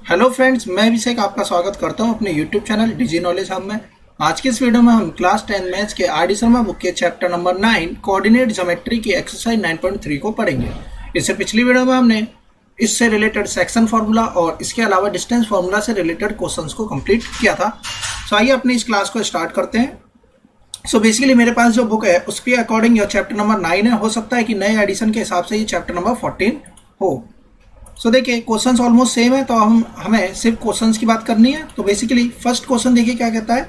Hello friends, मैं अभिषेक आपका स्वागत करता हूं अपने यूट्यूब चैनल डिजी नॉलेज हब में। आज की इस वीडियो में हम क्लास 10 मैथ्स के आर डी शर्मा बुक के चैप्टर नंबर 9 कोऑर्डिनेट ज्योमेट्री की एक्सरसाइज 9.3 को पढ़ेंगे। इससे पिछली वीडियो में हमने इससे रिलेटेड सेक्शन फार्मूला और इसके अलावा डिस्टेंस फार्मूला से रिलेटेड क्वेश्चंस को कंप्लीट किया था। सो आइए अपनी इस क्लास को स्टार्ट करते हैं। सो बेसिकली मेरे पास जो बुक है उसके अकॉर्डिंग यह चैप्टर नंबर 9 है। हो सकता है कि नए एडिशन के हिसाब से ये चैप्टर नंबर 14 हो। सो देखिए क्वेश्चंस ऑलमोस्ट सेम है, तो हमें सिर्फ क्वेश्चंस की बात करनी है। तो बेसिकली फर्स्ट क्वेश्चन देखिए क्या कहता है,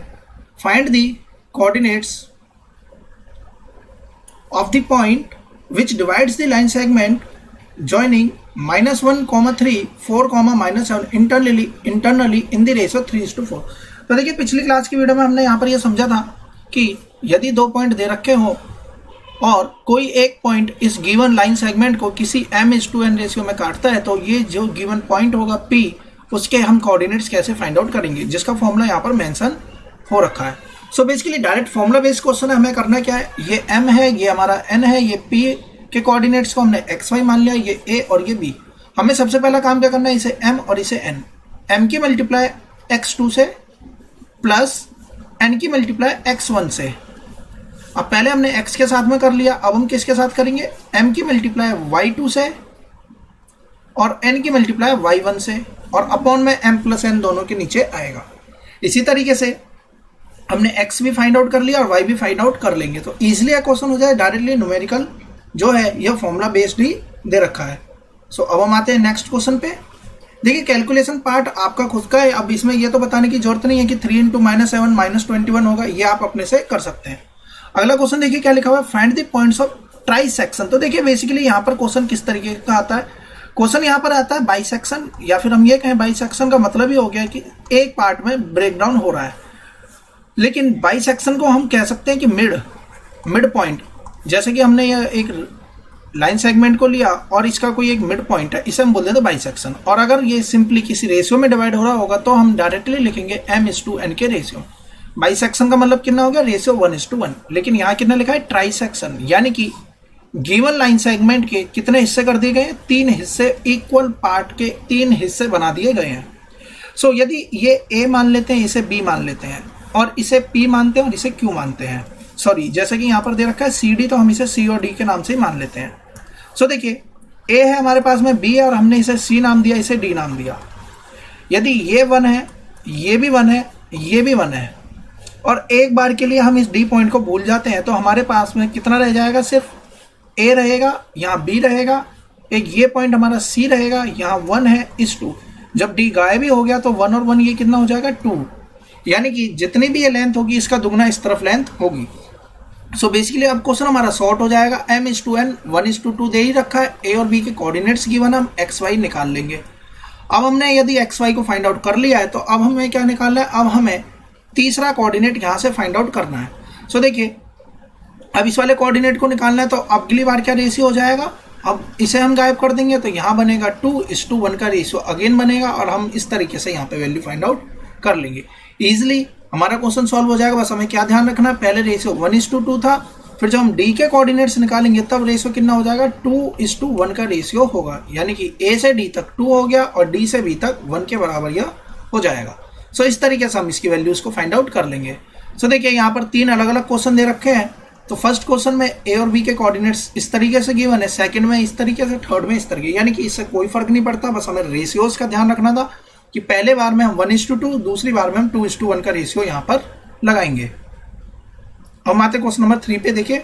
find the coordinates of the point which divides the line segment joining -1, 3, 4, -7 internally in the ratio 3:4। तो देखिए पिछली क्लास की वीडियो में हमने यहाँ पर यह समझा था कि यदि दो पॉइंट दे रखे हो और कोई एक पॉइंट इस गिवन लाइन सेगमेंट को किसी m:n रेशियो में काटता है, तो ये जो गिवन पॉइंट होगा P, उसके हम कोऑर्डिनेट्स कैसे फाइंड आउट करेंगे, जिसका फॉर्मूला यहाँ पर मेंशन हो रखा है। So basically direct formula based question है। हमें करना क्या है, ये m है, ये हमारा n है, ये P के कोऑर्डिनेट्स को हमने xy मान लिया, ये a और ये b। हमें सबसे पहला काम क्या करना है, इसे m और इसे n, m की मल्टीप्लाई x2 से प्लस n की मल्टीप्लाई x1 से। अब पहले हमने x के साथ में कर लिया, अब हम किसके साथ करेंगे, m की मल्टीप्लाई y2 से और n की मल्टीप्लाई y1 से, और अपॉन में m प्लस n दोनों के नीचे आएगा। इसी तरीके से हमने x भी फाइंड आउट कर लिया और y भी फाइंड आउट कर लेंगे, तो इजीली यह क्वेश्चन हो जाए। डायरेक्टली न्यूमेरिकल जो है यह फॉर्मूला बेस्ड ही दे रखा है। सो अब हम आते हैं नेक्स्ट क्वेश्चन पे। देखिए कैलकुलेशन पार्ट आपका खुद का है। अब इसमें यह तो बताने की जरूरत नहीं है कि 3 × -7 -21 होगा, ये आप अपने से कर सकते हैं। अगला क्वेश्चन देखिए क्या लिखा हुआ है, find the points of trisection. तो देखिए बेसिकली यहाँ पर क्वेश्चन किस तरीके का आता है, क्वेश्चन यहाँ पर आता है बाइसेक्शन, या फिर हम ये कहें बाइसेक्शन का मतलब ही हो गया कि एक पार्ट में ब्रेक डाउन हो रहा है। लेकिन बाइसेक्शन को हम कह सकते हैं कि मिड पॉइंट, जैसे कि हमने यह एक लाइन सेगमेंट को लिया और इसका कोई एक मिड पॉइंट है, इसे हम बोल देते बाइसेक्शन। और अगर ये सिंपली किसी रेशियो में डिवाइड हो रहा होगा तो हम डायरेक्टली लिखेंगे m:n के रेशियो। बाइसेक्शन का मतलब कितना हो गया, रेशियो 1:1। लेकिन यहाँ कितना लिखा है, ट्राइसेक्शन, यानी कि गिवन लाइन सेगमेंट के कितने हिस्से कर दिए गए, 3 हिस्से, इक्वल पार्ट के 3 हिस्से बना दिए गए हैं। सो यदि ये a मान लेते हैं, इसे b मान लेते हैं, और इसे p मानते हैं और इसे q मानते हैं, सॉरी जैसे कि यहाँ पर दे रखा है cd, तो हम इसे c और d के नाम से ही मान लेते हैं। सो देखिए a है हमारे पास में, b है और हमने इसे c नाम दिया, इसे d नाम दिया। यदि ये 1 है, ये भी 1 है, ये भी 1 है, और एक बार के लिए हम इस डी पॉइंट को भूल जाते हैं, तो हमारे पास में कितना रह जाएगा, सिर्फ a रहेगा, यहाँ b रहेगा, एक ये पॉइंट हमारा c रहेगा, यहाँ 1 है, इस 2। जब d गायब ही हो गया तो 1 और 1 ये कितना हो जाएगा, 2। यानी कि जितनी भी ये लेंथ होगी इसका दुगना इस तरफ लेंथ होगी। सो बेसिकली अब क्वेश्चन हमारा शॉर्ट हो जाएगा। m:n 1:2 दे ही रखा है, a और b के कोऑर्डिनेट्स गिवन, हम xy निकाल लेंगे। अब हमने यदि xy को फाइंड आउट कर लिया है, तो अब हमें क्या निकालना है, अब हमें तीसरा कोऑर्डिनेट यहाँ से फाइंड आउट करना है। सो देखिए अब इस वाले कोऑर्डिनेट को निकालना है, तो अगली बार क्या रेशियो हो जाएगा, अब इसे हम गायब कर देंगे, तो यहाँ बनेगा 2:1 का रेशियो अगेन बनेगा, और हम इस तरीके से यहाँ पे वैल्यू फाइंड आउट कर लेंगे। इजिली हमारा क्वेश्चन सॉल्व हो जाएगा। बस हमें क्या ध्यान रखना है, पहले रेशियो 1:2 था, फिर जब हम डी के कोऑर्डिनेट्स निकालेंगे तब रेशियो कितना हो जाएगा, 2:1 का रेशियो होगा। यानी कि ए से डी तक 2 हो गया और डी से बी तक 1 के बराबर यह हो जाएगा। सो इस तरीके से हम इसकी वैल्यूज को फाइंड आउट कर लेंगे। सो देखिए यहाँ पर 3 अलग अलग क्वेश्चन दे रखे हैं। तो फर्स्ट क्वेश्चन में ए और बी के कोऑर्डिनेट्स इस तरीके से गिवन है, सेकंड में इस तरीके से, थर्ड में इस तरीके, यानी कि इससे कोई फर्क नहीं पड़ता। बस हमें रेशियोज का ध्यान रखना था कि पहले बार में हम 1:2, दूसरी बार में हम 2:1 का रेशियो यहाँ पर लगाएंगे। हम आते क्वेश्चन नंबर 3 पे। देखिए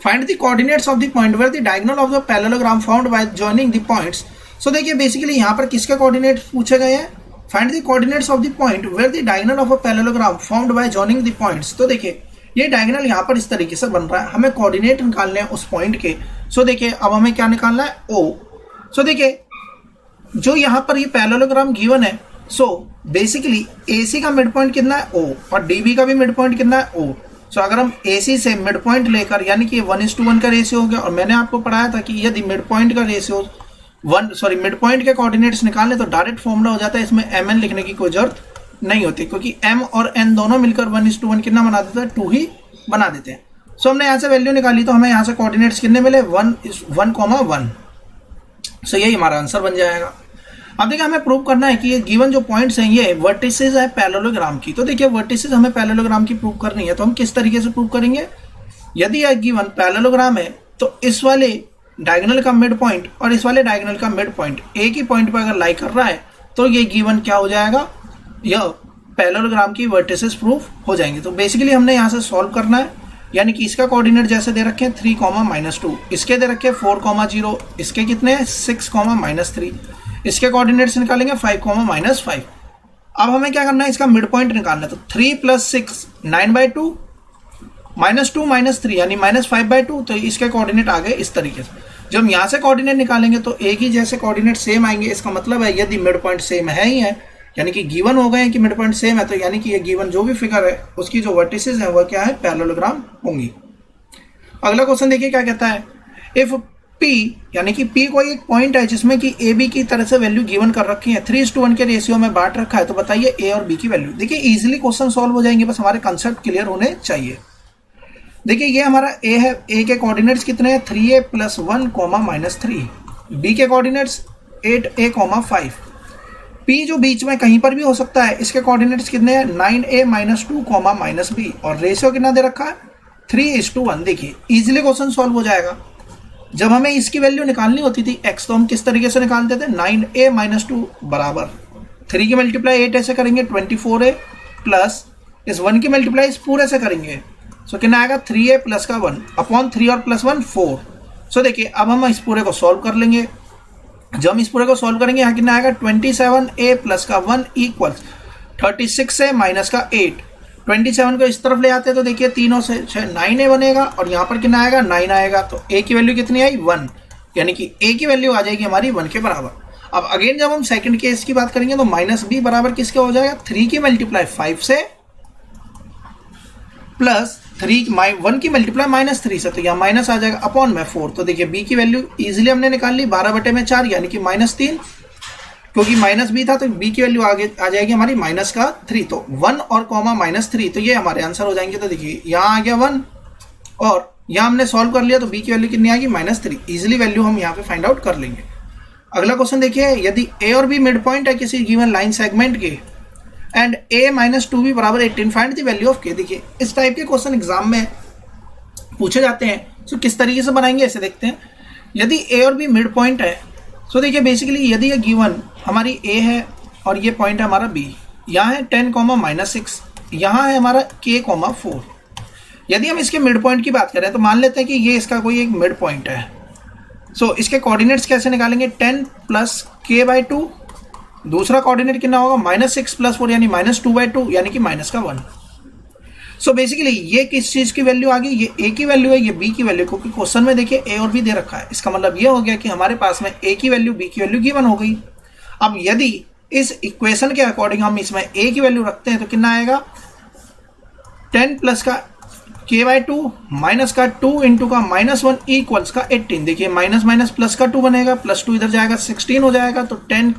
find the coordinates of the point where the diagonal of the parallelogram found by joining the points. So देखिए बेसिकली यहाँ पर किसके कोऑर्डिनेट्स पूछे गए हैं, find the coordinates of the point where the diagonal of a parallelogram found by joining the points. तो देखिए ये डायगोनल यहाँ पर इस तरीके से बन रहा है, हमें कोऑर्डिनेट निकालने हैं उस पॉइंट के। सो देखिए अब हमें क्या निकालना है, O। सो देखिए जो यहाँ पर ये पैरेललोग्राम गिवन है, सो बेसिकली AC का मिड पॉइंट कितना है, O, और DB का भी मिड पॉइंट कितना है, O। सो अगर हम AC से मिड पॉइंट लेकर, यानी कि 1:1 का रेशियो हो गया, और मैंने आपको पढ़ाया था कि यदि मिड पॉइंट का रेशियो मिड पॉइंट के कोऑर्डिनेट्स निकालने तो डायरेक्ट फॉर्मूला हो जाता है, इसमें mn लिखने की कोई जरूरत नहीं होती, क्योंकि m और n दोनों मिलकर 1:1 कितना बना देता है, 2 ही बना देते हैं। सो हमने यहाँ से वैल्यू निकाली, तो हमें यहाँ से कोऑर्डिनेट्स कितने मिले, 1:1। सो यही हमारा आंसर बन जाएगा। अब देखिए हमें प्रूव करना है कि ये गिवन जो पॉइंट्स हैं ये वर्टिसेस है पैरेललोग्राम की। तो देखिए वर्टिसेस हमें पैरेललोग्राम की प्रूव करनी है, तो हम किस तरीके से प्रूव करेंगे। यदि यह गिवन पैरेललोग्राम है तो इस वाले डायगोनल का मिड पॉइंट और इस वाले डायगोनल का मिड पॉइंट एक ही पॉइंट पर अगर लाई कर रहा है तो ये गिवन क्या हो जाएगा, यह पैरेललोग्राम की वर्टिसेस प्रूफ हो जाएंगे। तो बेसिकली हमने यहाँ से सॉल्व करना है, यानी कि इसका कोऑर्डिनेट जैसे दे रखे हैं 3, -2, इसके दे रखे 4, 0, इसके कितने हैं 6, -3, इसके कोऑर्डिनेट्स निकालेंगे 5, -5। अब हमें क्या करना है, इसका मिड पॉइंट निकालना है। तो 3 + 6 9/2, -2 -3 यानी -5/2। तो इसके कोऑर्डिनेट आ गए इस तरीके से। जब हम यहाँ से कोऑर्डिनेट निकालेंगे तो एक ही जैसे कोऑर्डिनेट सेम आएंगे। इसका मतलब है यदि मिड पॉइंट सेम है ही है, यानी कि गिवन हो गए हैं कि मिड पॉइंट सेम है, तो यानी कि ये गिवन जो भी फिगर है उसकी जो वर्टिसेस है वह क्या है, पैरेललोग्राम होंगी। अगला क्वेश्चन देखिए क्या कहता है, इफ P यानी कि P कोई एक पॉइंट है जिसमें कि ए बी की तरह से वैल्यू गिवन कर रखी है, 3:1 के रेशियो में बांट रखा है, तो बताइए ए और बी की वैल्यू। देखिए इजीली क्वेश्चन सॉल्व हो जाएंगे, बस हमारे कंसेप्ट क्लियर होने चाहिए। देखिए ये हमारा ए है, ए के कोऑर्डिनेट्स कितने हैं 3a + 1, -3, बी के कोऑर्डिनेट्स 8a, 5, P जो बीच में कहीं पर भी हो सकता है, इसके कोऑर्डिनेट्स कितने हैं 9a -2, -b, और रेशियो कितना दे रखा है 3:1। देखिए इजीली क्वेश्चन सॉल्व हो जाएगा। जब हमें इसकी वैल्यू निकालनी होती थी x, तो हम किस तरीके से निकालते थे, 9a -2 बराबर 3 की मल्टीप्लाई 8 ऐसे करेंगे 24a प्लस इस 1 की मल्टीप्लाई इस पूरे से करेंगे, सो कितना आएगा 3a + 1 अपॉन 3 और +1 4। सो देखिए अब हम इस पूरे को सॉल्व कर लेंगे। जब हम इस पूरे को सॉल्व करेंगे यहाँ कितना आएगा 27a + 1 = 36a - 8। 27 को इस तरफ ले आते हैं तो देखिए तीनों से 9a बनेगा और यहाँ पर कितना आएगा 9 आएगा। तो a की वैल्यू कितनी आई 1, यानी कि a की वैल्यू आ जाएगी हमारी 1 के बराबर। अब अगेन जब हम सेकंड केस की बात करेंगे तो -b बराबर किसके हो जाएगा 3 की मल्टीप्लाई 5 से प्लस 1 की मल्टीप्लाई -3 से, तो यहाँ माइनस आ जाएगा अपॉन में 4। तो देखिए b की वैल्यू इजीली हमने निकाल ली 12/4 यानी कि -3, क्योंकि -b था तो b की वैल्यू आगे आ जाएगी हमारी -3। तो 1 और -3, तो ये हमारे आंसर हो जाएंगे। तो देखिए यहाँ आ गया 1 और यहाँ हमने सॉल्व कर लिया, तो b की वैल्यू कितनी आएगी -3। इजीली वैल्यू हम यहाँ पे फाइंड आउट कर लेंगे। अगला क्वेश्चन देखिए, यदि a और b मिड पॉइंट है किसी गिवन लाइन सेगमेंट के and a - 2b = 18, find the value of k। देखिए इस टाइप के क्वेश्चन एग्जाम में पूछे जाते हैं, तो किस तरीके से बनाएंगे ऐसे देखते हैं। यदि a और b मिड पॉइंट है, तो देखिए बेसिकली यदि ये गिवन हमारी a है और ये पॉइंट है हमारा b, यहाँ है 10, -6, यहाँ है हमारा k, 4। यदि हम इसके मिड पॉइंट की बात करें तो मान लेते हैं कि ये इसका कोई एक मिड पॉइंट है। सो इसके कोऑर्डिनेट्स कैसे निकालेंगे 10 + k/2, दूसरा कोऑर्डिनेट कितना होगा -6 + 4 यानी -2/2 यानी कि -1। सो बेसिकली ये किस चीज की वैल्यू आ गई, ये a की वैल्यू है, ये b की वैल्यू, क्योंकि क्वेश्चन में देखिए a और b दे रखा है। इसका मतलब ये हो गया कि हमारे पास में a की वैल्यू b की वैल्यू गिवन हो गई। अब यदि इस इक्वेशन के अकॉर्डिंग हम इसमें a की वैल्यू रखते हैं तो कितना आएगा 10 + का k/2 माइनस का 2 × का -1 = का 18। देखिए माइनस प्लस का 2 बनेगा, +2 इधर जाएगा 16 हो जाएगा। तो 10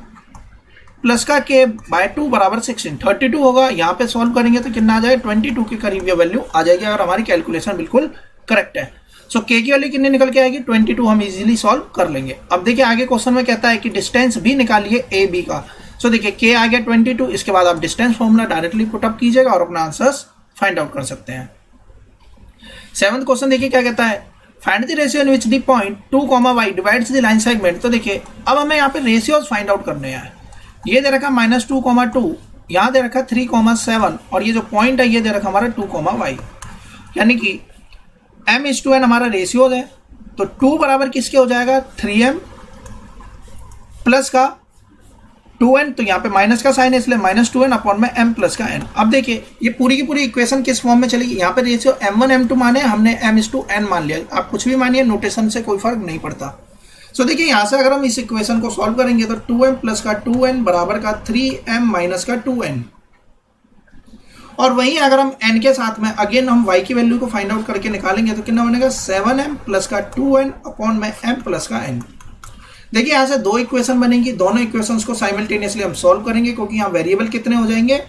प्लस का k/2 = 16, 32 होगा। यहाँ पे सॉल्व करेंगे तो कितना आ जाएगा 22 के करीब ये वैल्यू आ जाएगी अगर हमारी कैलकुलेशन बिल्कुल करेक्ट है। सो k की वैल्यू कितनी निकल के आएगी 22, हम इजीली सॉल्व कर लेंगे। अब देखिए आगे क्वेश्चन में कहता है कि डिस्टेंस भी निकालिए a b का। सो देखिए k आ गया 22, इसके बाद आप distance formula directly put up कीजिएगा और अपना आंसर्स फाइंड आउट कर सकते हैं। 7th क्वेश्चन देखिए क्या कहता है, find the ratio in which the point 2, y divides the line segment. तो देखिए अब हमें यहाँ पे रेशियोज फाइंड आउट करने हैं। ये दे रखा -2, 2, यहाँ दे रखा 3, 7 और ये जो पॉइंट है ये दे रखा हमारा 2, y, यानी कि m/n हमारा रेशियोज है। तो 2 बराबर किसके हो जाएगा 3m प्लस का 2n, तो यहाँ पे माइनस का साइन है इसलिए -2n अपॉन में m प्लस का n। अब देखिए ये पूरी की पूरी इक्वेशन किस फॉर्म में चलेगी, यहाँ पे रेशियो m1 m2 माने, हमने m/n मान लिया। आप कुछ भी मानिए, नोटेशन से कोई फर्क नहीं पड़ता। सो देखिए यहाँ से अगर हम इस इक्वेशन को सॉल्व करेंगे तो 2m प्लस का 2n बराबर का 3m माइनस का 2n, और वहीं अगर हम n के साथ में अगेन हम y की वैल्यू को फाइंड आउट करके निकालेंगे तो कितना बनेगा 7m प्लस का 2n अपॉन में m प्लस का n। देखिए यहाँ से दो इक्वेशन बनेंगी, दोनों इक्वेशंस को साइमल्टेनियसली हम सॉल्व करेंगे, क्योंकि यहाँ वेरिएबल कितने हो जाएंगे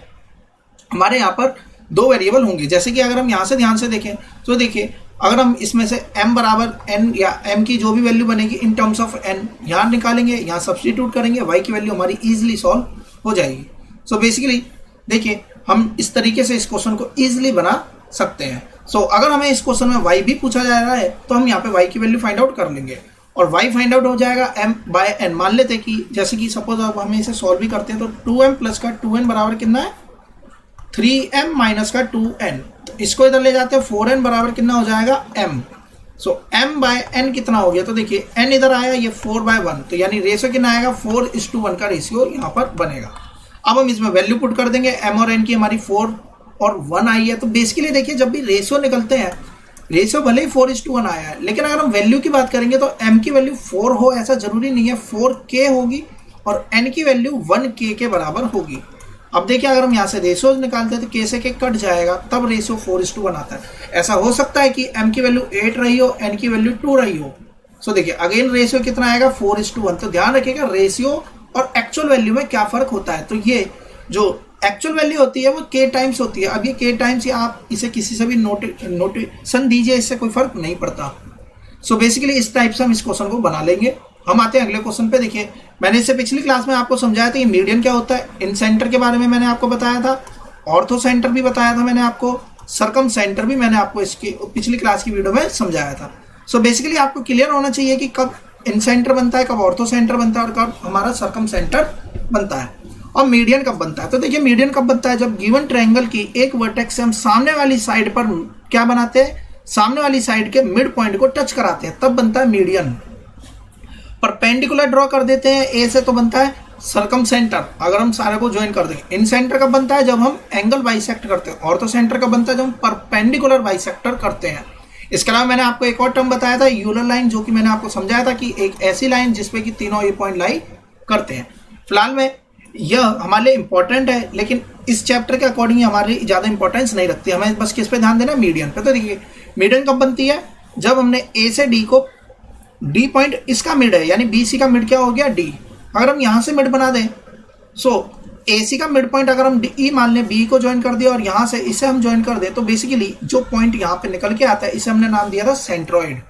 हमारे यहाँ पर 2 वेरिएबल होंगे। जैसे कि अगर हम यहाँ से ध्यान से देखें तो देखिए अगर हम इसमें से m बराबर n या m की जो भी वैल्यू बनेगी इन टर्म्स ऑफ n यहाँ निकालेंगे, यहाँ सब्स्टिट्यूट करेंगे, y की वैल्यू हमारी इजीली सॉल्व हो जाएगी। सो बेसिकली देखिए हम इस तरीके से इस क्वेश्चन को इजीली बना सकते हैं। सो अगर हमें इस क्वेश्चन में y भी पूछा जा रहा है तो हम यहाँ पे y की वैल्यू फाइंड आउट कर लेंगे और y फाइंड आउट हो जाएगा m/n। मान लेते हैं कि जैसे कि सपोज अब हमें इसे सॉल्व भी करते हैं तो 2m प्लस का 2n बराबर कितना है 3m माइनस का 2n। तो इसको इधर ले जाते हैं 4n बराबर कितना हो जाएगा m। सो m/n कितना हो गया, तो देखिए n इधर आया, ये 4/1, तो यानी रेशियो कितना आएगा 4:1 का रेशियो यहाँ पर बनेगा। अब हम इसमें वैल्यू पुट कर देंगे, m और n की हमारी 4 और 1 आई है। तो बेसिकली देखिए जब भी रेशियो निकलते हैं, रेशियो भले ही 4:1 आया है, लेकिन अगर हम वैल्यू की बात करेंगे तो m की वैल्यू 4 हो ऐसा जरूरी नहीं है, 4k होगी और n की वैल्यू 1k के बराबर होगी। अब देखिए अगर हम यहाँ से रेशियो निकालते हैं तो k से k कट जाएगा, तब रेशियो 4:1 आता है। ऐसा हो सकता है कि m की वैल्यू 8 रही हो, n की वैल्यू 2 रही हो। सो देखिए अगेन रेशियो कितना आएगा 4:1। तो ध्यान रखिएगा रेशियो और एक्चुअल वैल्यू में क्या फर्क होता है। तो ये जो एक्चुअल वैल्यू होती है वो k टाइम्स होती है। अब ये k टाइम्स या आप इसे किसी से भी नोटेशन दीजिए, इससे कोई फर्क नहीं पड़ता। सो बेसिकली इस टाइप से हम इस क्वेश्चन को बना लेंगे। हम आते हैं अगले क्वेश्चन पे। देखिए मैंने इससे पिछली क्लास में आपको समझाया था कि मीडियन क्या होता है, इन सेंटर के बारे में मैंने आपको बताया था, ऑर्थो सेंटर भी बताया था मैंने आपको, सर्कम सेंटर भी मैंने आपको इसकी पिछली क्लास की वीडियो में समझाया था। सो बेसिकली आपको क्लियर होना चाहिए कि कब इन सेंटर बनता है, कब ऑर्थो सेंटर बनता है और कब हमारा सर्कम सेंटर बनता है और मीडियन कब बनता है। तो देखिए मीडियन कब बनता है, जब गिवन ट्रायंगल की एक वर्टेक्स से हम सामने वाली साइड पर क्या बनाते हैं, सामने वाली साइड के मिड पॉइंट को टच कराते हैं, तब बनता है मीडियन। परपेंडिकुलर ड्रॉ कर देते हैं ए से तो बनता है सर्कम सेंटर। अगर हम सारे को ज्वाइन कर देंगे। इन सेंटर कब बनता है, जब हम एंगल बाइसेक्ट करते हैं। ऑर्थो सेंटर कब बनता है, जब हम परपेंडिकुलर बाइसेक्टर करते हैं। इसके अलावा मैंने आपको एक और टर्म बताया था यूलर लाइन, जो कि मैंने आपको समझाया था कि एक ऐसी लाइन जिसपे कि तीनों ये पॉइंट लाई करते हैं। फिलहाल में यह हमारे लिए इंपॉर्टेंट है, लेकिन इस चैप्टर के अकॉर्डिंग हमारी ज्यादा इंपॉर्टेंस नहीं रखती। हमें बस किस पे ध्यान देना, मीडियन पे। तो देखिए मीडियन कब बनती है, जब हमने ए से डी को, डी पॉइंट इसका मिड है यानी बी सी का मिड क्या हो गया डी, अगर हम यहां से मिड बना दें, सो ए सी का मिड पॉइंट अगर हम ई मान लें, बी को ज्वाइन कर दिया और यहां से इसे हम ज्वाइन कर दें, तो बेसिकली जो पॉइंट यहाँ पे निकल के आता है इसे हमने नाम दिया था सेंट्रॉइड।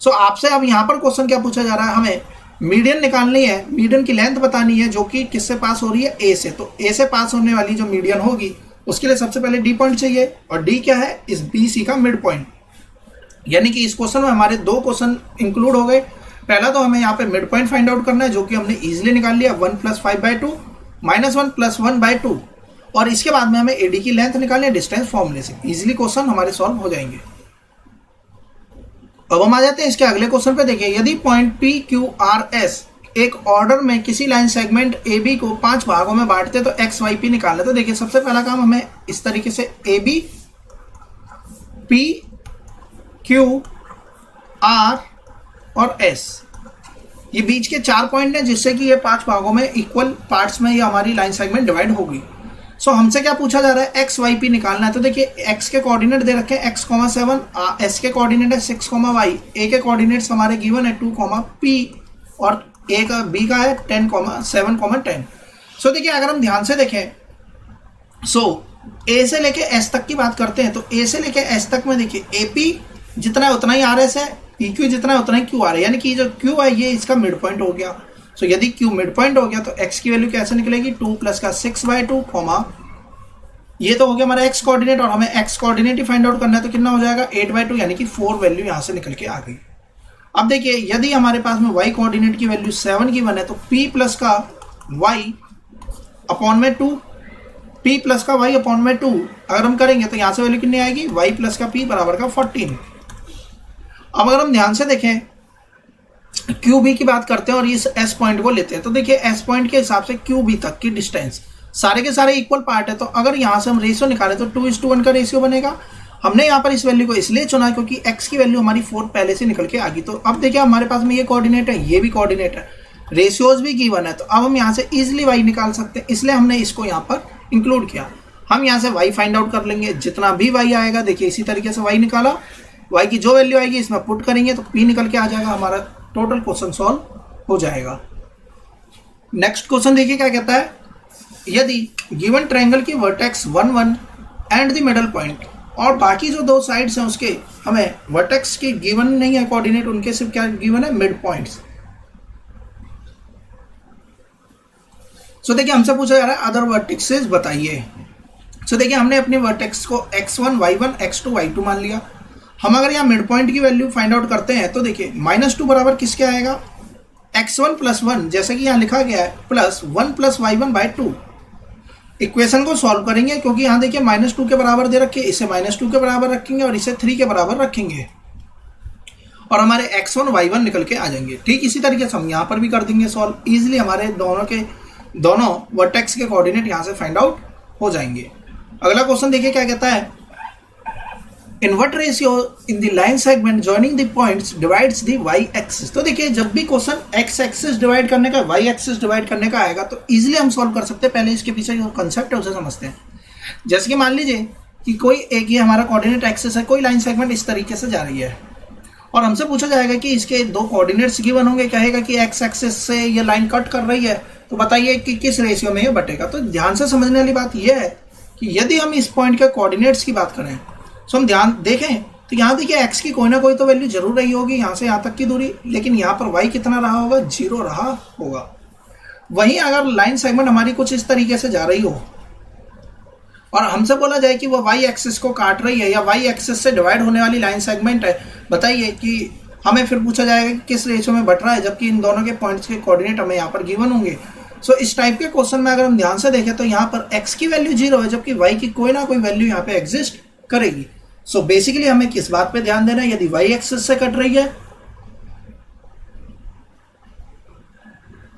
सो आपसे अब यहाँ पर क्वेश्चन क्या पूछा जा रहा है, हमें मीडियन निकालनी है, मीडियन की लेंथ बतानी है जो कि किससे पास हो रही है, ए से। तो ए से पास होने वाली जो मीडियन होगी उसके लिए सबसे पहले डी पॉइंट चाहिए, और डी क्या है, इस बी सी का मिड पॉइंट। यानी कि इस क्वेश्चन में हमारे दो क्वेश्चन इंक्लूड हो गए। पहला तो हमें यहाँ पे मिड पॉइंट फाइंड आउट करना है, जो कि हमने इजीली निकाल लिया, 1 + 5/2 -1 + 1/2, और इसके बाद में हमें एडी की लेंथ निकालनी है डिस्टेंस फॉर्मूले से। इजीली क्वेश्चन हमारे सॉल्व हो जाएंगे। अब हम आ जाते हैं इसके अगले क्वेश्चन पे। देखिए यदि point P Q R S एक ऑर्डर में किसी लाइन सेगमेंट ए बी को 5 भागों में बांटते तो एक्स वाई पी निकालना। तो देखिए सबसे पहला काम हमें इस तरीके से A B P Q R और एस, ये बीच के 4 पॉइंट हैं जिससे कि ये 5 भागों में इक्वल पार्ट्स में ये हमारी लाइन सेगमेंट डिवाइड होगी। सो हमसे क्या पूछा जा रहा है, एक्स वाई पी निकालना है। तो देखिए एक्स के कोऑर्डिनेट दे रखे हैं x,7, एस के कोऑर्डिनेट है 6,y, ए के कोऑर्डिनेट्स हमारे गिवन है 2,p और ए का बी का है 10,7,10। सो देखिए अगर हम ध्यान से देखें, सो ए से लेके एस तक की बात करते हैं, तो ए से लेके एस तक में देखिए ए पी जितना है उतना ही आर एस है, पी क्यू जितना है उतना ही क्यू आर है, यानी कि जो क्यू है ये इसका मिड पॉइंट हो गया। सो यदि क्यू मिड पॉइंट हो गया तो एक्स की वैल्यू कैसे निकलेगी, 2 + का 6/2, ये तो हो गया हमारा एक्स कोऑर्डिनेट, और हमें एक्स कोऑर्डिनेट ही फाइंड आउट करना है, तो कितना हो जाएगा 8/2, यानी कि 4 वैल्यू यहां से निकल के आ गई। अब देखिए यदि हमारे पास में y कोऑर्डिनेट की वैल्यू 7 गिवन है, तो p + का y अपॉन में 2, p + का y अपॉन में 2 अगर हम करेंगे तो यहां से वैल्यू कितनी आएगी, y + का p बराबर का 14। अब अगर हम ध्यान से देखें क्यू बी की बात करते हैं और इस एस पॉइंट को लेते हैं, तो देखिए एस पॉइंट के हिसाब से क्यू बी तक की डिस्टेंस सारे के सारे इक्वल पार्ट है। तो अगर यहाँ से हम रेशियो निकालें तो 2:1 का रेशियो बनेगा। हमने यहाँ पर इस वैल्यू को इसलिए चुना क्योंकि x की वैल्यू हमारी 4 पहले से निकल के आ गई। तो अब देखिए हमारे पास में ये कोऑर्डिनेट है, ये भी कोऑर्डिनेट है, रेशियोज भी गिवन है, तो अब हम यहाँ से इजिली y निकाल सकते हैं, इसलिए हमने इसको यहाँ पर इंक्लूड किया। हम यहाँ से y फाइंड आउट कर लेंगे, जितना भी y आएगा, देखिए इसी तरीके से y निकाला, y की जो वैल्यू आएगी इसमें पुट करेंगे तो p निकल के आ जाएगा, हमारा टोटल क्वेश्चन सॉल्व हो जाएगा। नेक्स्ट क्वेश्चन देखिए क्या कहता है, यदि गिवन ट्रायंगल की vertex 1, 1 and the middle point और बाकी जो दो साइड्स हैं उसके हमें वर्टेक्स के गिवन नहीं है कोऑर्डिनेट, उनके सिर्फ क्या गिवन है, मिड पॉइंट्स। सो देखिए हमसे पूछा जा रहा है अदर वर्टेक्सेस बताइए। सो देखिए हमने अपने वर्टेक्स को x1 y1 x2 y2 मान लिया। हम अगर यहाँ मिड पॉइंट की वैल्यू फाइंड आउट करते हैं तो देखिए -2 बराबर किसके आएगा, x1 + 1 जैसे कि यहाँ लिखा गया है प्लस 1 + y1/2। इक्वेशन को सॉल्व करेंगे क्योंकि यहाँ देखिए -2 के बराबर दे रखे, इसे -2 के बराबर रखेंगे और इसे 3 के बराबर रखेंगे और हमारे x1 y1 निकल के आ जाएंगे। ठीक इसी तरीके से हम यहाँ पर भी कर देंगे सॉल्व। इजिली हमारे दोनों वर्टेक्स के कोऑर्डिनेट यहाँ से फाइंड आउट हो जाएंगे। अगला क्वेश्चन देखिए क्या कहता है, in what ratio in the line segment joining the points divides the Y axis. तो देखिए जब भी क्वेश्चन एक्स एक्सिस डिवाइड करने का, वाई एक्सिस डिवाइड करने का आएगा तो इजीली हम सॉल्व कर सकते हैं। पहले इसके पीछे जो कंसेप्ट है उसे समझते हैं। जैसे कि मान लीजिए कि कोई एक ये हमारा कोऑर्डिनेट एक्सिस है, कोई लाइन सेगमेंट इस तरीके से जा रही है और हमसे पूछा जाएगा कि इसके दो कोऑर्डिनेट्स गिवन होंगे, कहेगा कि एक्स एक्सिस से ये लाइन कट कर रही है, तो बताइए कि किस रेशियो में ये बटेगा। तो ध्यान से समझने वाली बात यह है कि यदि हम इस पॉइंट के कोऑर्डिनेट्स की बात करें तो हम ध्यान देखें तो यहाँ देखिए x की कोई ना कोई तो वैल्यू जरूर रही होगी यहाँ से यहाँ तक की दूरी, लेकिन यहाँ पर y कितना रहा होगा, 0 रहा होगा। वहीं अगर लाइन सेगमेंट हमारी कुछ इस तरीके से जा रही हो और हमसे बोला जाए कि वो y एक्सिस को काट रही है या y एक्सिस से डिवाइड होने वाली लाइन सेगमेंट है, बताइए कि हमें फिर पूछा जाएगा कि किस रेशियो में बट रहा है, जबकि इन दोनों के पॉइंट्स के कोऑर्डिनेट हमें यहाँ पर गिवन होंगे। सो इस टाइप के क्वेश्चन में अगर हम ध्यान से देखें तो यहाँ पर x की वैल्यू 0 है, जबकि y की कोई ना कोई वैल्यू यहाँ पे एग्जिस्ट करेगी। सो बेसिकली हमें किस बात पे ध्यान देना है, यदि y एक्सिस से कट रही है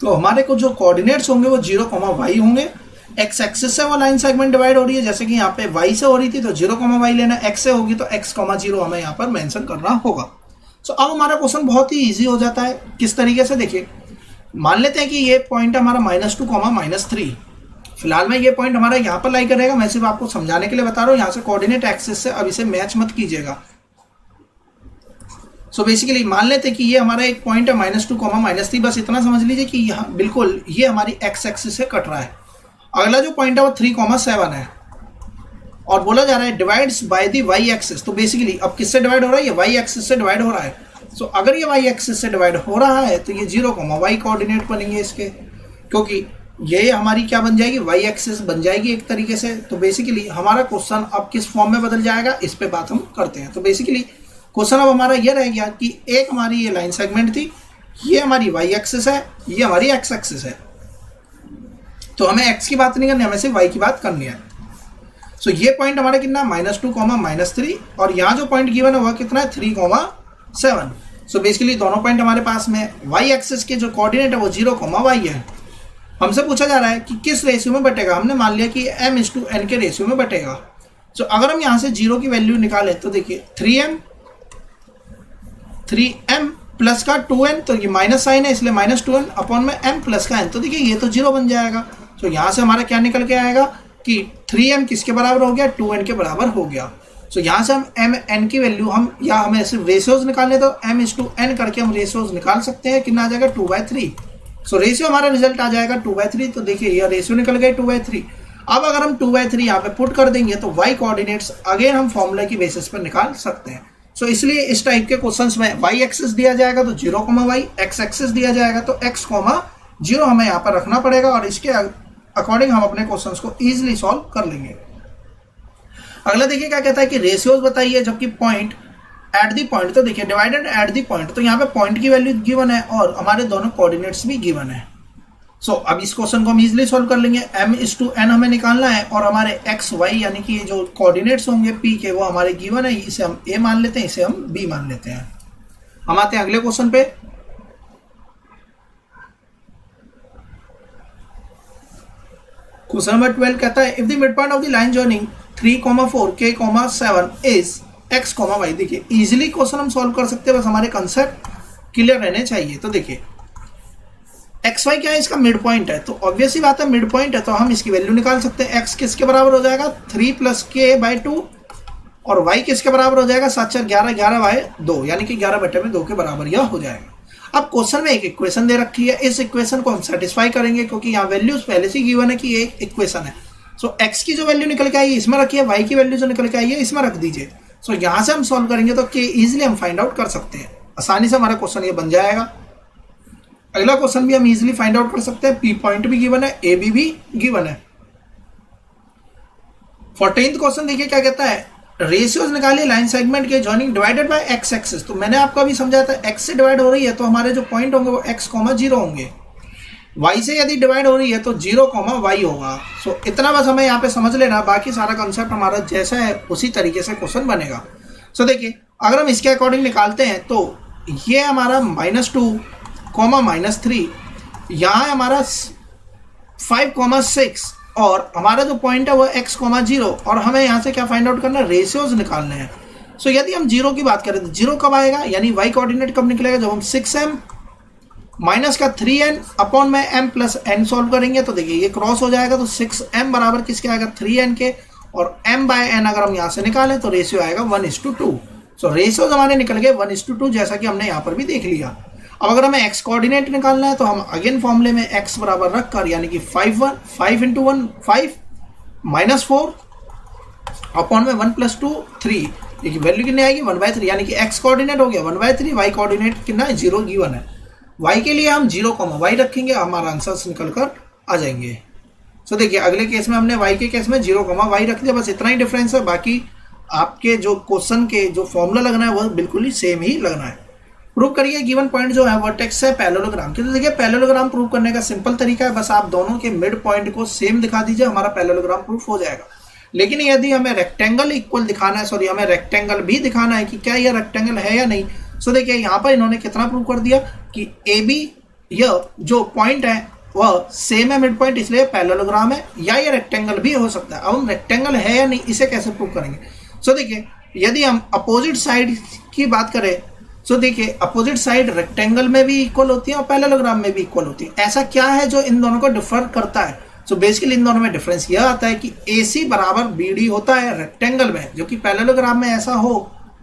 तो हमारे को जो कोऑर्डिनेट्स होंगे वो 0, y होंगे। x एक्सिस से वो लाइन सेगमेंट डिवाइड हो रही है, जैसे कि यहाँ पे y से हो रही थी तो 0, y लेना, x से होगी तो x, 0 हमें यहाँ पर मेंशन करना होगा। सो अब हमारा क्वेश्चन बहुत ही इजी हो जाता है। किस तरीके से, देखिए मान लेते हैं कि ये पॉइंट हमारा -2, -3। फिलहाल में ये पॉइंट हमारा यहाँ पर लाई करेगा, मैं सिर्फ आपको समझाने के लिए बता रहा हूँ, यहाँ से कोऑर्डिनेट एक्सिस से अब इसे मैच मत कीजिएगा। सो बेसिकली मान लेते हैं कि ये हमारा एक पॉइंट है -2, -3, बस इतना समझ लीजिए कि यहाँ बिल्कुल ये हमारी एक्स एक्सिस से कट रहा है। अगला जो पॉइंट है वो 3, 7 है और बोला जा रहा है divides by the Y axis. तो बेसिकली अब किससे डिवाइड हो रहा है, ये वाई एक्सिस से डिवाइड हो रहा है। सो अगर ये वाई एक्सिस से डिवाइड हो रहा है तो ये 0, y कोऑर्डिनेट बनेंगे इसके, क्योंकि ये हमारी क्या बन जाएगी, वाई एक्सिस बन जाएगी एक तरीके से। तो बेसिकली हमारा क्वेश्चन अब किस फॉर्म में बदल जाएगा, इस पे बात हम करते हैं। तो बेसिकली क्वेश्चन अब हमारा ये रह गया कि एक हमारी ये लाइन सेगमेंट थी, ये हमारी वाई एक्सिस है, ये हमारी एक्स एक्सिस है। तो हमें एक्स की बात नहीं करनी, हमें सिर्फ वाई की बात करनी है। सो ये पॉइंट हमारा कितना, -2, -3 और यहाँ जो पॉइंट गिवन है वह कितना है, 3, 7। सो बेसिकली दोनों पॉइंट हमारे पास में वाई एक्सिस के जो कोऑर्डिनेट है वो 0, y है। हमसे पूछा जा रहा है कि किस रेशियो में बटेगा, हमने मान लिया कि m/n के रेशियो में बटेगा। सो अगर हम यहाँ से 0 की वैल्यू निकालें तो देखिए 3m प्लस का 2n, तो ये माइनस साइन है इसलिए -2n अपॉन में m प्लस का n, तो देखिए ये तो 0 बन जाएगा। तो यहाँ से हमारा क्या निकल के आएगा कि 3m किसके बराबर हो गया, 2n के बराबर हो गया। सो यहाँ से हम m/n की वैल्यू या हमें सिर्फ रेशियोज निकालने तो m/n करके हम रेशियोज निकाल सकते हैं। कितना आ जाएगा, 2/3। सो रेशियो हमारा रिजल्ट आ जाएगा 2/3। तो देखिए यह रेशियो निकल गए 2/3। अब अगर हम 2/3 यहाँ पे पुट कर देंगे तो y कोऑर्डिनेट्स अगेन हम फॉर्मूला की बेसिस पर निकाल सकते हैं। सो इसलिए इस टाइप के क्वेश्चंस में y एक्सिस दिया जाएगा तो 0, y, x एक्सिस दिया जाएगा तो x, 0 हमें यहाँ पर रखना पड़ेगा और इसके अकॉर्डिंग हम अपने क्वेश्चंस को इजीली सॉल्व कर लेंगे। अगला देखिए क्या कहता है कि रेशियोज बताइए, जबकि पॉइंट एट दी पॉइंट, तो देखिए डिवाइडेड एट दी पॉइंट, तो यहाँ पे पॉइंट की वैल्यू गिवन है और हमारे दोनों कोऑर्डिनेट्स भी गिवन है। सो अब इस क्वेश्चन को हम इजीली सॉल्व कर लेंगे। m/n हमें निकालना है और हमारे x, y यानी कि ये जो कोऑर्डिनेट्स होंगे p के वो हमारे गिवन है, इसे हम a मान लेते हैं, इसे हम b मान लेते हैं। हम आते हैं अगले क्वेश्चन पे। क्वेश्चन नंबर 12 कहता है if the mid point of the line joining 3, 4, k, 7 is x, y। देखिए इजीली क्वेश्चन हम सॉल्व कर सकते हैं, बस हमारे कंसेप्ट क्लियर रहने चाहिए। तो देखिए एक्स वाई क्या है, इसका मिड पॉइंट है, तो ऑब्वियस ही बात है मिड पॉइंट है तो हम इसकी वैल्यू निकाल सकते हैं। एक्स किसके बराबर हो जाएगा, 3 + k/2 और वाई किसके बराबर हो जाएगा, 7, 4, 11, 11/2 यानी कि 11/2 के बराबर यह हो जाएगा। अब क्वेश्चन में एक इक्वेशन दे रखी है, इस इक्वेशन को हम सेटिस्फाई करेंगे क्योंकि यहाँ वैल्यूज पहले से गिवन है कि एक इक्वेशन है। सो x की जो वैल्यू निकल के आई इसमें रखिए, y की वैल्यू जो निकल के आई है इसमें रख दीजिए। सो यहां से हम सॉल्व करेंगे तो k इजिली हम फाइंड आउट कर सकते हैं, आसानी से हमारा क्वेश्चन ये बन जाएगा। अगला क्वेश्चन भी हम इजिली फाइंड आउट कर सकते हैं, p पॉइंट भी गिवन है, ab भी गिवन है। 14th क्वेश्चन देखिए क्या कहता है, रेशियोज निकालिए लाइन सेगमेंट के joining divided by X axis. तो मैंने आपको अभी समझाया था x से डिवाइड हो रही है तो हमारे जो पॉइंट होंगे वो x, 0 होंगे, y से यदि डिवाइड हो रही है तो 0, y होगा। सो इतना बस हमें यहाँ पे समझ लेना, बाकी सारा कंसेप्ट हमारा जैसा है उसी तरीके से क्वेश्चन बनेगा। सो देखिए अगर हम इसके अकॉर्डिंग निकालते हैं तो ये हमारा -2, -3, यहाँ है हमारा 5, 6 और हमारा जो पॉइंट है वो x, 0 और हमें यहाँ से क्या फाइंड आउट करना है, रेशियोज निकालने हैं। सो यदि हम 0 की बात करें तो 0 कब आएगा, यानी y कोऑर्डिनेट कब निकलेगा, जब हम 6m माइनस का 3n अपॉन में m प्लस n सॉल्व करेंगे। तो देखिए ये क्रॉस हो जाएगा तो 6m बराबर किसके आएगा, 3n के, और m बाय n अगर हम यहाँ से निकालें तो रेशियो आएगा 1:2। सो रेशियोज हमारे निकल गए 1:2, जैसा कि हमने यहाँ पर भी देख लिया। अब अगर हमें x कोऑर्डिनेट निकालना है तो हम अगेन फॉर्मूले में x बराबर रखकर, यानी कि 5 × 1 5 -4 अपॉन में 1 + 2 3, देखिए वैल्यू कितनी आएगी 1/3, यानी कि x कोऑर्डिनेट हो गया 1/3, y कोऑर्डिनेट कितना है 0 गिवन है। y के लिए हम 0, y रखेंगे, हमारा आंसर निकल कर आ जाएंगे। सो देखिए अगले केस में हमने y के केस में 0, y रख दिया, बस इतना ही डिफरेंस है, बाकी आपके जो क्वेश्चन के जो फॉर्मूला लगना है वो बिल्कुल ही सेम ही लगना है। प्रूव करिए गिवन पॉइंट जो है वर्टेक्स है पैरेललोग्राम की। तो देखिए पैरेललोग्राम प्रूव करने का सिंपल तरीका है, बस आप दोनों के मिड पॉइंट को सेम दिखा दीजिए, हमारा पैरेललोग्राम प्रूफ हो जाएगा। लेकिन यदि हमें रेक्टेंगल इक्वल दिखाना है, सॉरी हमें रेक्टेंगल भी दिखाना है कि क्या यह रेक्टेंगल है या नहीं। सो देखिए यहाँ पर इन्होंने कितना प्रूव कर दिया कि AB यह जो पॉइंट है वह सेम है मिड पॉइंट, इसलिए पैरेललोग्राम है, या ये रेक्टेंगल भी हो सकता है। अब हम रेक्टेंगल है या नहीं इसे कैसे प्रूव करेंगे। सो देखिए यदि हम अपोजिट साइड की बात करें, सो देखिए अपोजिट साइड रेक्टेंगल में भी इक्वल होती है और पैरेललोग्राम में भी इक्वल होती है। ऐसा क्या है जो इन दोनों को डिफर करता है। सो बेसिकली इन दोनों में डिफरेंस यह आता है कि AC बराबर BD होता है रेक्टेंगल में, जो कि पैरेललोग्राम में ऐसा हो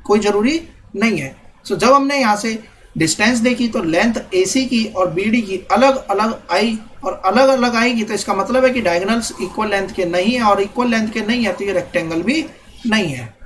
कोई जरूरी नहीं है। सो जब हमने यहाँ से डिस्टेंस देखी तो लेंथ AC की और BD की अलग अलग आई और अलग अलग आएगी, तो इसका मतलब है कि डायगोनल्स इक्वल लेंथ के नहीं है, और इक्वल लेंथ के नहीं है तो ये रेक्टेंगल भी नहीं है।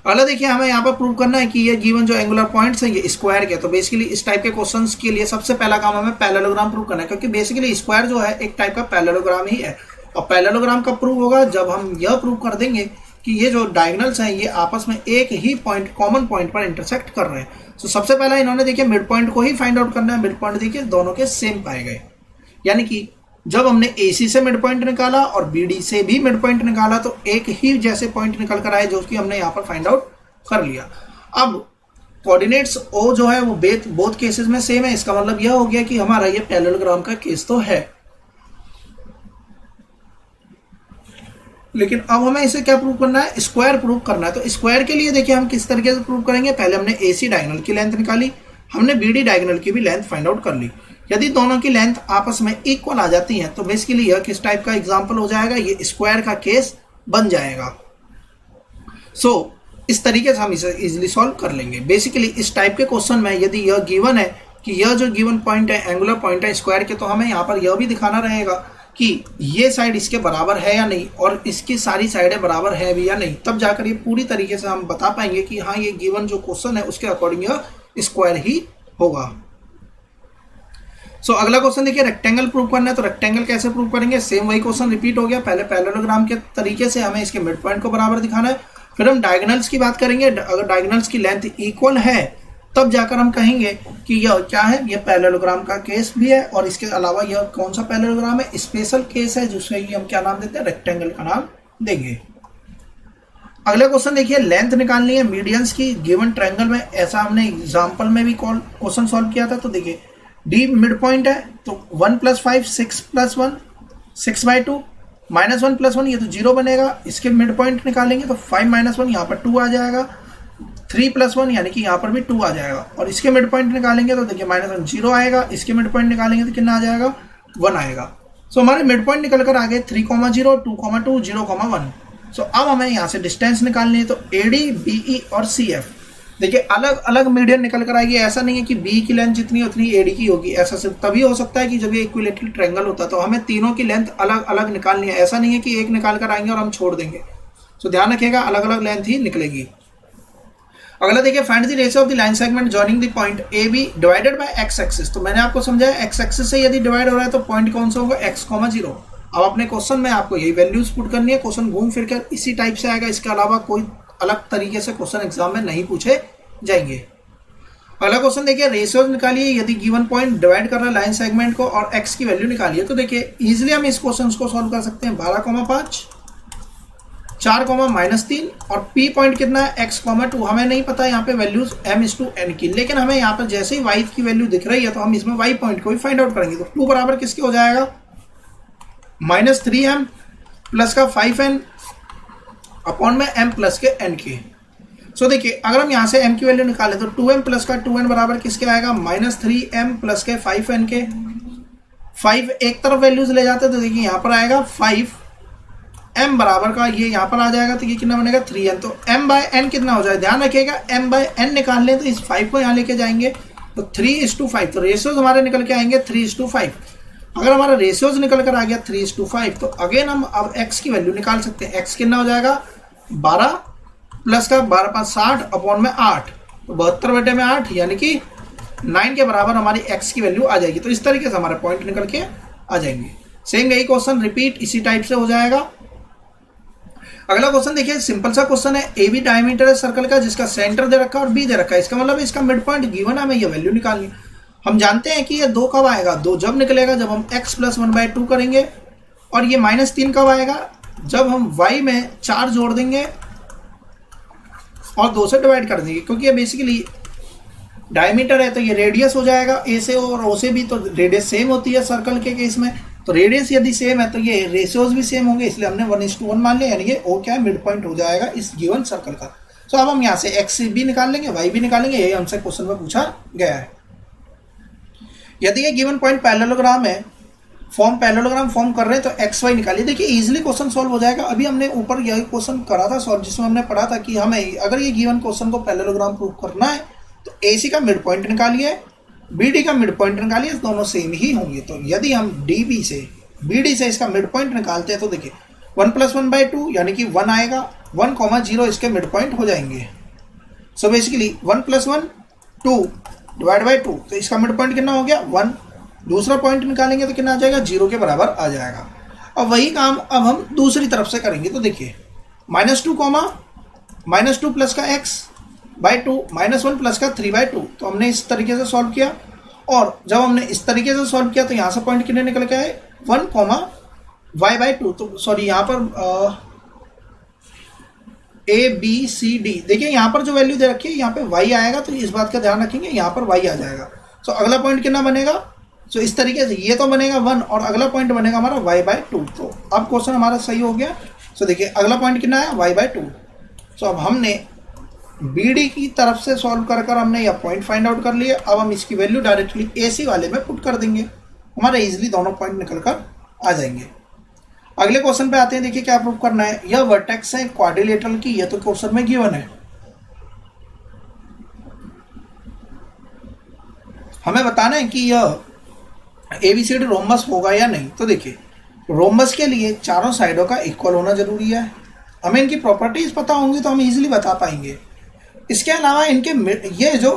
अगला देखिए हमें यहाँ पर प्रूव करना है कि ये गिवन जो एंगुलर पॉइंट्स हैं ये स्क्वायर के। तो बेसिकली इस टाइप के क्वेश्चंस के लिए सबसे पहला काम हमें पैरेललोग्राम प्रूव करना है, क्योंकि बेसिकली स्क्वायर जो है एक टाइप का पैरेललोग्राम ही है। और पैरेललोग्राम कब प्रूव होगा, जब हम यह प्रूव कर देंगे कि ये जो डायगोनल्स हैं ये आपस में एक ही पॉइंट, कॉमन पॉइंट पर इंटरसेक्ट कर रहे हैं। तो सबसे पहला इन्होंने देखिए मिड पॉइंट को ही फाइंड आउट करना है। मिड पॉइंट देखिए दोनों के सेम पाए गए, यानी कि जब हमने AC से मिड पॉइंट निकाला और BD से भी मिड पॉइंट निकाला तो एक ही जैसे पॉइंट निकल कर आए, जो कि हमने यहाँ पर फाइंड आउट कर लिया। अब कोऑर्डिनेट्स O जो है वो बोथ केसेस में सेम है, इसका मतलब यह हो गया कि हमारा ये पैरेललोग्राम का केस तो है। लेकिन अब हमें इसे क्या प्रूव करना है, स्क्वायर प्रूव करना है। तो स्क्वायर के लिए देखिए हम किस तरीके से प्रूव करेंगे। पहले हमने AC डायगोनल की लेंथ निकाली, हमने BD डायगोनल की भी लेंथ फाइंड आउट कर ली। यदि दोनों की लेंथ आपस में इक्वल आ जाती है तो बेसिकली यह किस टाइप का एग्जांपल हो जाएगा, ये स्क्वायर का केस बन जाएगा। सो इस तरीके से हम इसे इजीली सॉल्व कर लेंगे। बेसिकली इस टाइप के क्वेश्चन में यदि यह गिवन है कि यह जो गिवन पॉइंट है एंगुलर पॉइंट है स्क्वायर के, तो हमें यहाँ पर यह भी दिखाना रहेगा कि ये साइड इसके बराबर है या नहीं और इसकी सारी साइडें बराबर है भी या नहीं। तब जाकर ये पूरी तरीके से हम बता पाएंगे कि हाँ ये गिवन जो क्वेश्चन है उसके अकॉर्डिंग यह स्क्वायर ही होगा। सो अगला क्वेश्चन देखिए रेक्टेंगल प्रूव करना है। तो रेक्टेंगल कैसे प्रूव करेंगे, सेम वही क्वेश्चन रिपीट हो गया। पहले पैरेललोग्राम के तरीके से हमें इसके मिड पॉइंट को बराबर दिखाना है, फिर हम डायगोनल्स की बात करेंगे। अगर डायगोनल्स की लेंथ इक्वल है तब जाकर हम कहेंगे कि यह क्या है, यह पैरेललोग्राम का केस भी है। और इसके अलावा यह कौन सा पैरेललोग्राम है, स्पेशल केस है, जिसमें हम क्या नाम देते हैं, रेक्टेंगल का नाम देंगे। अगला क्वेश्चन देखिए लेंथ निकालनी है मीडियंस की गिवन ट्रायंगल में। ऐसा हमने एग्जाम्पल में भी क्वेश्चन सॉल्व किया था। तो देखिए D मिड पॉइंट है तो 1 + 5 6 + 1 6/2 -1 + 1 ये तो 0 बनेगा। इसके मिड पॉइंट निकालेंगे तो 5 - 1 यहाँ पर 2 आ जाएगा, 3 + 1 यानी कि यहाँ पर भी 2 आ जाएगा। और इसके मिड पॉइंट निकालेंगे तो देखिए -1 0 आएगा, इसके मिड पॉइंट निकालेंगे तो कितना आ जाएगा 1 आएगा। सो हमारे मिड पॉइंट निकल कर आ गए 3, 0 2, 0, 1। सो अब हमें यहाँ से डिस्टेंस निकालनी है। तो AD BE और CF देखिए अलग अलग मीडियन निकल कर आएगी। ऐसा नहीं है कि बी की लेंथ जितनी उतनी एडी की होगी, ऐसा सिर्फ तभी हो सकता है कि जब ये इक्विलेटरल ट्रायंगल होता है। तो हमें तीनों की लेंथ अलग अलग निकालनी है, ऐसा नहीं है कि एक निकाल कर आएंगे और हम छोड़ देंगे। तो ध्यान रखिएगा अलग अलग लेंथ ही निकलेगी। अगला देखिए, find the ratio of the line segment joining the point A B divided by X axis. तो मैंने आपको समझाया एक्स एक्सिस से यदि डिवाइड हो रहा है तो पॉइंट कौन सा होगा, x, 0। अब अपने क्वेश्चन में आपको यही वैल्यूज पुट करनी है। क्वेश्चन घूम फिर कर इसी टाइप से आएगा, इसके अलावा कोई अलग तरीके से क्वेश्चन एग्जाम में नहीं पूछे जाएंगे। अगला क्वेश्चन देखिए, रेशियोज निकालिए यदि गिवन पॉइंट डिवाइड कर रहा है लाइन सेगमेंट को और x की वैल्यू निकालिए। तो देखिए इजीली हम इस क्वेश्चन को सॉल्व कर सकते हैं। 12,5 4,-3 और p पॉइंट कितना है x, 2। हमें नहीं पता यहाँ पे वैल्यूज m/n की, लेकिन हमें यहाँ पर जैसे ही y की वैल्यू दिख रही है तो हम इसमें y पॉइंट को भी फाइंड आउट करेंगे। तो 2 बराबर किसके हो जाएगा, -3m प्लस का 5n अपॉन में m प्लस के n के। सो देखिए अगर हम यहाँ से m की वैल्यू निकालें तो 2m प्लस का 2n बराबर किसके आएगा, -3m प्लस के 5n के। 5 एक तरफ वैल्यूज ले जाते तो देखिए यहाँ पर आएगा 5m बराबर का ये यहाँ पर आ जाएगा, तो ये कितना बनेगा 3n। तो m/n कितना हो जाए, ध्यान रखिएगा m/n निकाल लें तो इस 5 को यहाँ लेके जाएंगे तो 3:5। तो रेशियोज हमारे निकल के आएंगे 3:5। अगर हमारा रेशियोज निकल कर आ गया 3:5 तो अगेन हम अब x की वैल्यू निकाल सकते हैं। x कितना हो जाएगा, 12 प्लस का 12×5 60 अपॉन में 8, तो 72/8 यानी कि 9 के बराबर हमारी x की वैल्यू आ जाएगी। तो इस तरीके से हमारे पॉइंट निकल के आ जाएंगे। सेम यही क्वेश्चन रिपीट इसी टाइप से हो जाएगा। अगला क्वेश्चन देखिए, सिंपल सा क्वेश्चन है। ए बी डायमीटर है सर्कल का जिसका सेंटर दे रखा है और बी दे रखा है। इसका मतलब इसका मिड पॉइंट गिवन है, हमें ये वैल्यू निकालनी। हम जानते हैं कि ये 2 कब आएगा, 2 जब निकलेगा जब हम x + 1/2 करेंगे, और ये -3 कब आएगा, जब हम y में 4 जोड़ देंगे और 2 से डिवाइड कर देंगे। क्योंकि ये बेसिकली डायमीटर है तो ये रेडियस हो जाएगा a से और o से भी, तो रेडियस सेम होती है सर्कल के केस में। तो रेडियस यदि सेम है तो ये रेशियोज भी सेम होंगे, इसलिए हमने 1:1 मान लिया, यानी ये o क्या है, मिड पॉइंट हो जाएगा इस गिवन सर्कल का। तो अब हम यहाँ से x भी निकाल लेंगे, y भी निकालेंगे, यही हमसे क्वेश्चन में पूछा गया है। यदि ये गिवन पॉइंट पैरेललोग्राम है, पैरेललोग्राम फॉर्म कर रहे हैं तो एक्स वाई निकालिए। देखिए इजीली क्वेश्चन सॉल्व हो जाएगा। अभी हमने ऊपर यही क्वेश्चन करा था सॉल्व, जिसमें हमने पढ़ा था कि हमें अगर ये गिवन क्वेश्चन को पैरेललोग्राम प्रूव करना है तो AC का मिड पॉइंट निकालिए, BD का मिड पॉइंट निकालिए, दोनों सेम ही होंगे। तो यदि हम DB से BD से इसका मिड पॉइंट निकालते हैं तो देखिए 1 + 1/2 यानी कि 1 आएगा, 1,0 इसके मिड पॉइंट हो जाएंगे। सो बेसिकली 1 + 1 2 डिवाइड बाई 2, तो इसका मिड पॉइंट कितना हो गया 1। दूसरा पॉइंट निकालेंगे तो कितना आ जाएगा, 0 के बराबर आ जाएगा। अब वही काम अब हम दूसरी तरफ से करेंगे। तो देखिए -2 प्लस का x/2 -1 प्लस का 3/2। तो हमने इस तरीके से सॉल्व किया, और जब हमने इस तरीके से सॉल्व किया तो यहाँ से पॉइंट कितने निकल के आए 1, y/2। तो सॉरी यहाँ पर ABCD, देखिए यहाँ पर जो वैल्यू दे रखी है यहाँ पे y आएगा, तो इस बात का ध्यान रखेंगे, यहाँ पर y आ जाएगा। तो अगला पॉइंट कितना बनेगा, तो इस तरीके से ये तो बनेगा 1 और अगला पॉइंट बनेगा हमारा y/2। तो अब क्वेश्चन हमारा सही हो गया। तो देखिए अगला पॉइंट कितना है y/2। तो अब हमने BD की तरफ से सॉल्व कर हमने यह पॉइंट फाइंड आउट कर लिए। अब हम इसकी वैल्यू डायरेक्टली AC वाले में पुट कर देंगे, हमारे इजिली दोनों पॉइंट निकल कर आ जाएंगे। अगले क्वेश्चन पे आते हैं। देखिए क्या प्रूव करना है, यह वर्टेक्स है क्वाड्रिलेटरल की, यह तो क्वेश्चन में गिवन है। हमें बताना है कि यह ABCD रोम्बस होगा या नहीं। तो देखिए रोम्बस के लिए चारों साइडों का इक्वल होना जरूरी है। हमें इनकी प्रॉपर्टीज पता होंगी तो हम इजीली बता पाएंगे। इसके अलावा इनके ये जो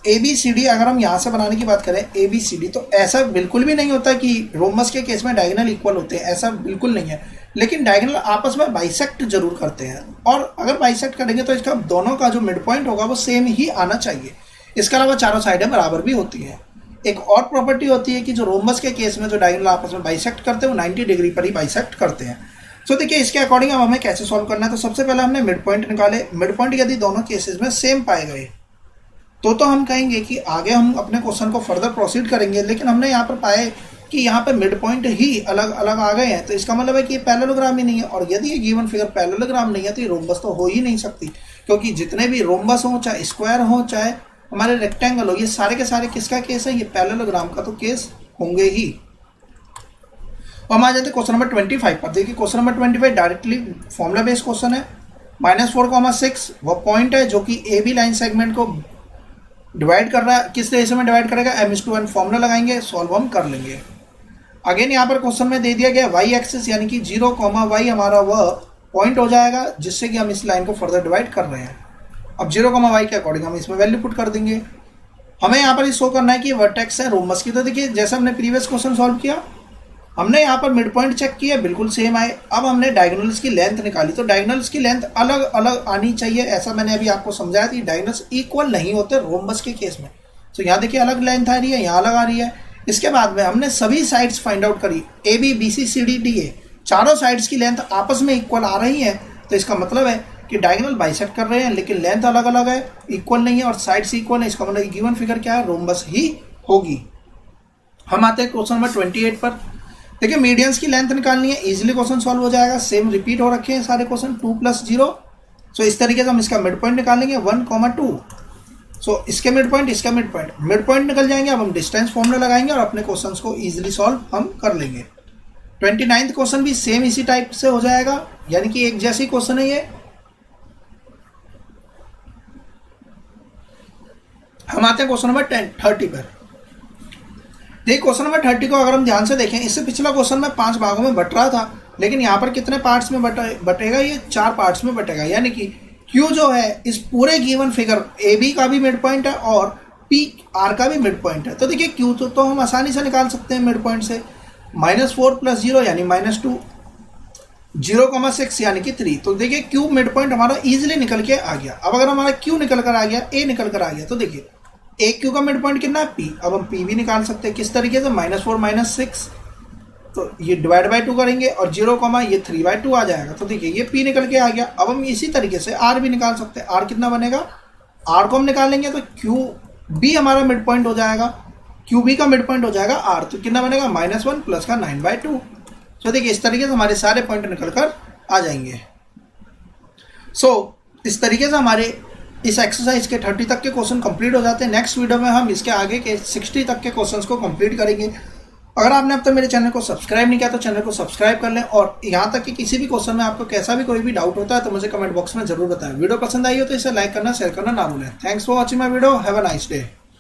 ABCD, अगर हम यहाँ से बनाने की बात करें ABCD, तो ऐसा बिल्कुल भी नहीं होता कि रोम्बस के केस में डायगोनल इक्वल होते हैं, ऐसा बिल्कुल नहीं है। लेकिन डायगोनल आपस में बाइसेक्ट जरूर करते हैं, और अगर बाइसेक्ट करेंगे तो इसका दोनों का जो मिड पॉइंट होगा वो सेम ही आना चाहिए। इसके अलावा चारों साइडें बराबर भी होती हैं। एक और प्रॉपर्टी होती है कि जो रोम्बस के केस में जो डायगोनल आपस में बाइसेक्ट करते हैं वो 90 डिग्री पर ही बाइसेक्ट करते हैं। तो देखिए इसके अकॉर्डिंग अब हमें कैसे सॉल्व करना है। तो सबसे पहले हमने मिड पॉइंट निकाले। मिड पॉइंट यदि दोनों केसेस में सेम पाए गए तो हम कहेंगे कि आगे हम अपने क्वेश्चन को फर्दर प्रोसीड करेंगे। लेकिन हमने यहाँ पर पाए कि यहाँ पे मिड पॉइंट ही अलग अलग आ गए हैं, तो इसका मतलब है कि ये पैरेललोग्राम ही नहीं है। और यदि ये गिवन फिगर पैरेललोग्राम नहीं है तो ये रोम्बस तो हो ही नहीं सकती, क्योंकि जितने भी रोम्बस हो, चाहे स्क्वायर हो, चाहे हमारे रेक्टेंगल हो, ये सारे के सारे किसका केस है, ये पैरेललोग्राम का तो केस होंगे ही। और हम आ जाते हैं क्वेश्चन नंबर 25 पर। देखिए question number 25 directly formula based question है। -4,6 वो पॉइंट है जो कि ए बी लाइन सेगमेंट को डिवाइड कर रहा है। किस रेशो में डिवाइड करेगा, m/n फॉर्मूला लगाएंगे, सॉल्व हम कर लेंगे। अगेन यहाँ पर क्वेश्चन में दे दिया गया y एक्सिस यानी कि 0, y हमारा वह पॉइंट हो जाएगा जिससे कि हम इस लाइन को फर्दर डिवाइड कर रहे हैं। अब 0, y के अकॉर्डिंग हम इसमें वैल्यू पुट कर देंगे। हमें यहाँ पर शो करना है कि वर्टेक्स है रोम्बस की। तो देखिए जैसे हमने प्रीवियस क्वेश्चन सॉल्व किया, हमने यहाँ पर मिड पॉइंट चेक किया, बिल्कुल सेम आए। अब हमने डायगोनल्स की लेंथ निकाली, तो डायगोनल्स की लेंथ अलग अलग आनी चाहिए, ऐसा मैंने अभी आपको समझाया थी। डायगोनल्स इक्वल नहीं होते रोम्बस के केस में। तो यहाँ देखिए अलग लेंथ आ रही है, यहाँ अलग आ रही है। इसके बाद में हमने सभी साइड्स फाइंड आउट करी, A B B C C D D A, चारों साइड्स की लेंथ आपस में इक्वल आ रही है। तो इसका मतलब है कि डायगोनल बाइसेक्ट कर रहे हैं लेकिन लेंथ अलग अलग है, इक्वल नहीं है, और साइड्स इक्वल है। इसका मतलब गिवन फिगर क्या है, रोम्बस ही होगी। हम आते हैं क्वेश्चन नंबर 28 पर। देखिए मीडियंस की लेंथ निकालनी है, इजीली क्वेश्चन सॉल्व हो जाएगा। सेम रिपीट हो रखे हैं सारे क्वेश्चन, 2 + 0। सो इस तरीके से हम इसका मिड पॉइंट निकालेंगे 1,2। सो इसके मिड पॉइंट, इसका मिड पॉइंट निकल जाएंगे। अब हम डिस्टेंस फॉर्मूला लगाएंगे और अपने क्वेश्चंस को इजीली सॉल्व हम कर लेंगे। 29th क्वेश्चन भी सेम इसी टाइप से हो जाएगा, यानी कि एक जैसी क्वेश्चन है ये। हम आते हैं क्वेश्चन नंबर 30 पर। देखिए क्वेश्चन नंबर 30 को अगर हम ध्यान से देखें, इससे पिछला क्वेश्चन में 5 भागों में बट रहा था, लेकिन यहाँ पर कितने पार्ट्स में बटेगा, ये 4 पार्ट्स में बटेगा। यानी कि Q जो है इस पूरे गिवन फिगर ए बी का भी मिड पॉइंट है और पी आर का भी मिड पॉइंट है। तो देखिए Q तो हम आसानी से निकाल सकते हैं मिड पॉइंट से। -4 + 0 यानी -2, 0,6 यानी कि 3। तो देखिए Q मिड पॉइंट हमारा इजीली निकल के आ गया। अब अगर हमारा Q निकल कर आ गया, A निकल कर आ गया, तो देखिए ए क्यू का मिड पॉइंट कितना है, P। अब हम P भी निकाल सकते हैं किस तरीके से, -4 - 6, तो ये डिवाइड बाय 2 करेंगे और 0, ये 3/2 आ जाएगा। तो देखिए ये P निकल के आ गया। अब हम इसी तरीके से R भी निकाल सकते हैं। R कितना बनेगा, R को हम निकाल लेंगे तो QB हमारा मिड पॉइंट हो जाएगा, QB का मिड पॉइंट हो जाएगा R। तो कितना बनेगा, -1 + का 9/2। तो देखिए इस तरीके से हमारे सारे पॉइंट निकल कर आ जाएंगे। सो इस तरीके से हमारे इस एक्सरसाइज के 30 तक के क्वेश्चन कंप्लीट हो जाते हैं। नेक्स्ट वीडियो में हम इसके आगे के 60 तक के क्वेश्चंस को कंप्लीट करेंगे। अगर आपने अब तक मेरे चैनल को सब्सक्राइब नहीं किया तो चैनल को सब्सक्राइब कर लें, और यहाँ तक कि किसी भी क्वेश्चन में आपको कैसा भी कोई भी डाउट होता है तो मुझे कमेंट बॉक्स में जरूर बताएं। वीडियो पसंद आई हो तो इसे लाइक करना, शेयर करना ना भूलें। Thanks for watching my video. Have a nice day.